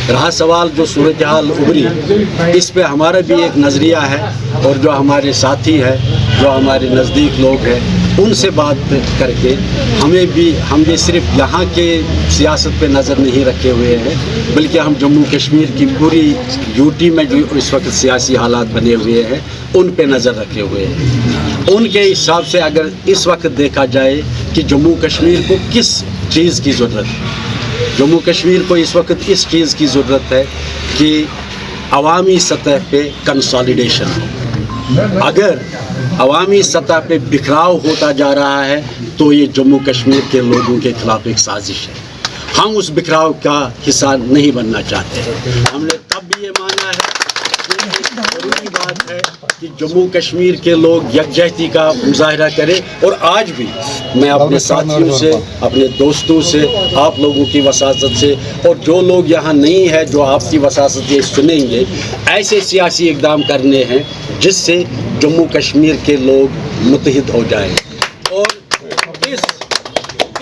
رہا سوال جو صورتحال ابھری، اس پہ ہمارا بھی ایک نظریہ ہے، اور جو ہمارے ساتھی ہے، جو ہمارے نزدیک لوگ ہیں، ان سے بات کر کے ہم بھی صرف یہاں کے سیاست پہ نظر نہیں رکھے ہوئے ہیں، بلکہ ہم جموں کشمیر کی پوری یو ٹی میں جو اس وقت سیاسی حالات بنے ہوئے ہیں ان پہ نظر رکھے ہوئے ہیں۔ ان کے حساب سے اگر اس وقت دیکھا جائے کہ جموں کشمیر کو کس چیز کی ضرورت ہے، جموں کشمیر کو اس وقت اس چیز کی ضرورت ہے کہ عوامی سطح پہ کنسالیڈیشن ہو۔ اگر عوامی سطح پہ بکھراؤ ہوتا جا رہا ہے تو یہ جموں کشمیر کے لوگوں کے خلاف ایک سازش ہے۔ ہم اس بکھراؤ کا حصہ نہیں بننا چاہتے۔ ہم نے تب بھی یہ مانا ہے کہ ضروری بات ہے کہ جموں کشمیر کے لوگ یکجہتی کا مظاہرہ کریں، اور آج بھی میں اپنے ساتھیوں سے، اپنے دوستوں سے، آپ لوگوں کی وساطت سے، اور جو لوگ یہاں نہیں ہیں جو آپ کی وساطت یہ سنیں گے، ایسے سیاسی اقدام کرنے ہیں جس سے جموں کشمیر کے لوگ متحد ہو جائیں، اور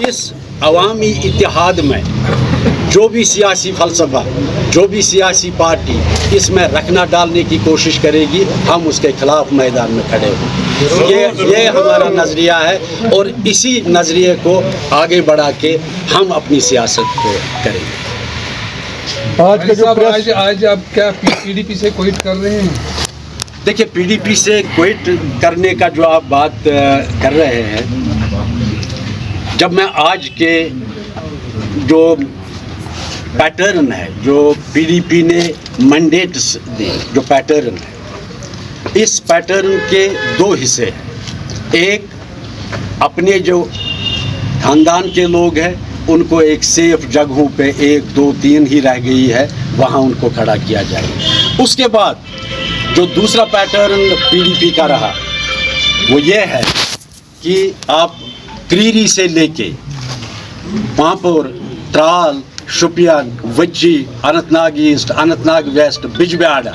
اس عوامی اتحاد میں جو بھی سیاسی فلسفہ، جو بھی سیاسی پارٹی اس میں رکھنا ڈالنے کی کوشش کرے گی، ہم اس کے خلاف میدان میں کھڑے ہوں۔ یہ ہمارا نظریہ ہے، اور اسی نظریے کو آگے بڑھا کے ہم اپنی سیاست کو کریں گے۔ آج آپ کیا پی ڈی پی سے کوئٹ کر رہے ہیں؟ دیکھیے، پی ڈی پی سے کوئٹ کرنے کا جو آپ بات کر رہے ہیں، جب میں آج کے جو پیٹرن ہے، جو پی ڈی پی نے مینڈیٹس دی، جو پیٹرن ہے، اس پیٹرن کے دو حصے ہیں۔ ایک، اپنے جو خاندان کے لوگ ہیں ان کو ایک سیف جگہوں پہ 1 2 3 ہی رہ گئی ہے، وہاں ان کو کھڑا کیا جائے۔ اس کے بعد جو دوسرا پیٹرن پی ڈی پی کا رہا وہ یہ ہے کہ آپ کریری سے لے کے پامپور، ترال، شوپیان، وجی، اننت ناگ ایسٹ، اننت ناگ ویسٹ، بجبیاڑا،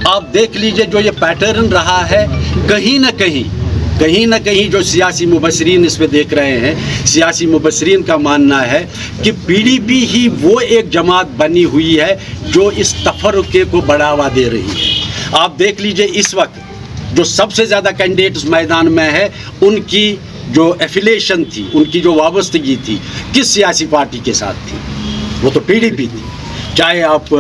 آپ دیکھ لیجئے جو یہ پیٹرن رہا ہے، کہیں نہ کہیں جو سیاسی مبصرین اس پہ دیکھ رہے ہیں، سیاسی مبصرین کا ماننا ہے کہ پی ڈی پی ہی وہ ایک جماعت بنی ہوئی ہے جو اس تفرقے کو بڑھاوا دے رہی ہے۔ آپ دیکھ لیجئے اس وقت جو سب سے زیادہ کینڈیڈیٹس میدان میں ہے، ان کی جو ایفیلیشن تھی، ان کی جو وابستگی تھی، کس سیاسی پارٹی کے ساتھ تھی؟ وہ تو پی ڈی پی تھی۔ چاہے آپ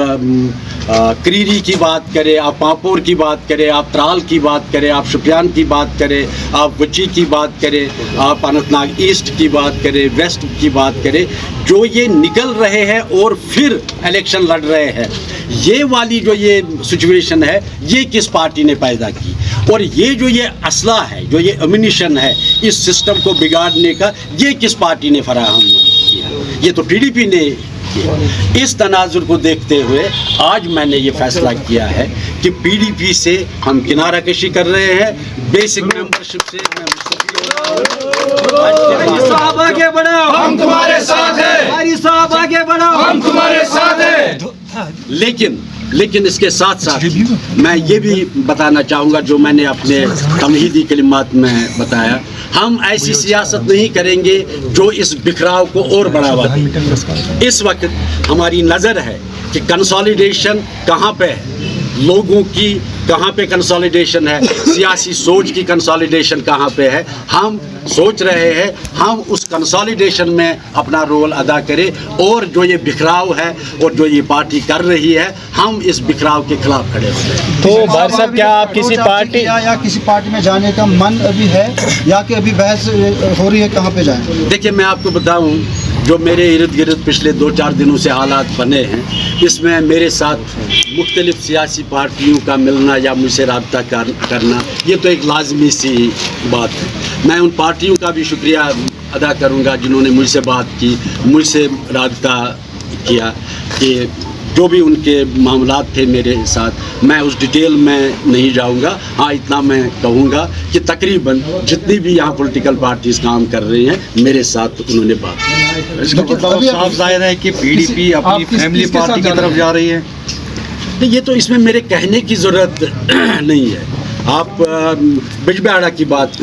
کریری کی بات کریں، آپ پامپور کی بات کریں، آپ ترال کی بات کریں، آپ شوپیان کی بات کریں، آپ وچی کی بات کریں، آپ اننت ناگ ایسٹ کی بات کریں، ویسٹ کی بات کریں، جو یہ نکل رہے ہیں اور پھر الیکشن لڑ رہے ہیں، یہ والی جو یہ سچویشن ہے، یہ کس پارٹی نے پیدا کی؟ اور یہ جو یہ اسلحہ ہے، جو یہ امونیشن ہے اس سسٹم کو بگاڑنے کا، یہ کس پارٹی نے فراہم کیا؟ یہ تو پی ڈی پی نے کیا۔ اس تناظر کو دیکھتے ہوئے آج میں نے یہ فیصلہ کیا ہے کہ پی ڈی پی سے ہم کنارہ کشی کر رہے ہیں، بیسک ممبرشپ سے میں مستعفی ہو رہا ہوں۔ صاحب آگے بڑھو، ہم تمہارے ساتھ ہیں۔ ہماری صاحب آگے بڑھو، ہم تمہارے ساتھ ہیں۔ لیکن اس کے ساتھ ساتھ میں یہ بھی بتانا چاہوں گا جو میں نے اپنے تمہیدی کلمات میں بتایا، ہم ایسی سیاست نہیں کریں گے جو اس بکھراؤ کو اور بڑھاوا دے۔ اس وقت ہماری نظر ہے کہ کنسالیڈیشن کہاں پہ ہے، لوگوں کی کہاں پہ کنسالیڈیشن ہے، سیاسی سوچ کی کنسالیڈیشن کہاں پہ ہے۔ ہم سوچ رہے ہیں ہم اس کنسالیڈیشن میں اپنا رول ادا کریں، اور جو یہ بکھراؤ ہے اور جو یہ پارٹی کر رہی ہے، ہم اس بکھراؤ کے خلاف کھڑے ہوئے ہیں۔ تو بھائی صاحب، کیا آپ کسی پارٹی یا کسی پارٹی میں جانے کا من ابھی ہے، یا کہ ابھی بحث ہو رہی ہے کہاں پہ جائیں؟ دیکھیے، میں آپ کو بتاؤں جو میرے ارد گرد پچھلے 2-4 دنوں سے حالات بنے ہیں، اس میں میرے ساتھ مختلف سیاسی پارٹیوں کا ملنا یا مجھ سے رابطہ کرنا، یہ تو ایک لازمی سی بات ہے۔ میں ان پارٹیوں کا بھی شکریہ ادا کروں گا جنہوں نے مجھ سے بات کی، مجھ سے رابطہ کیا، کہ جو بھی ان کے معاملات تھے میرے ساتھ، میں اس ڈیٹیل میں نہیں جاؤں گا۔ ہاں، اتنا میں کہوں گا کہ تقریباً جتنی بھی یہاں پولیٹیکل پارٹیز کام کر رہی ہیں، میرے ساتھ انہوں نے بات کی۔ اس کا مطلب صاف ظاہر ہے کہ پی ڈی پی اپنی فیملی پارٹی کی طرف جا رہی ہے۔ یہ تو اس میں میرے کہنے کی ضرورت نہیں ہے۔ آپ بجبیاڑا کی بات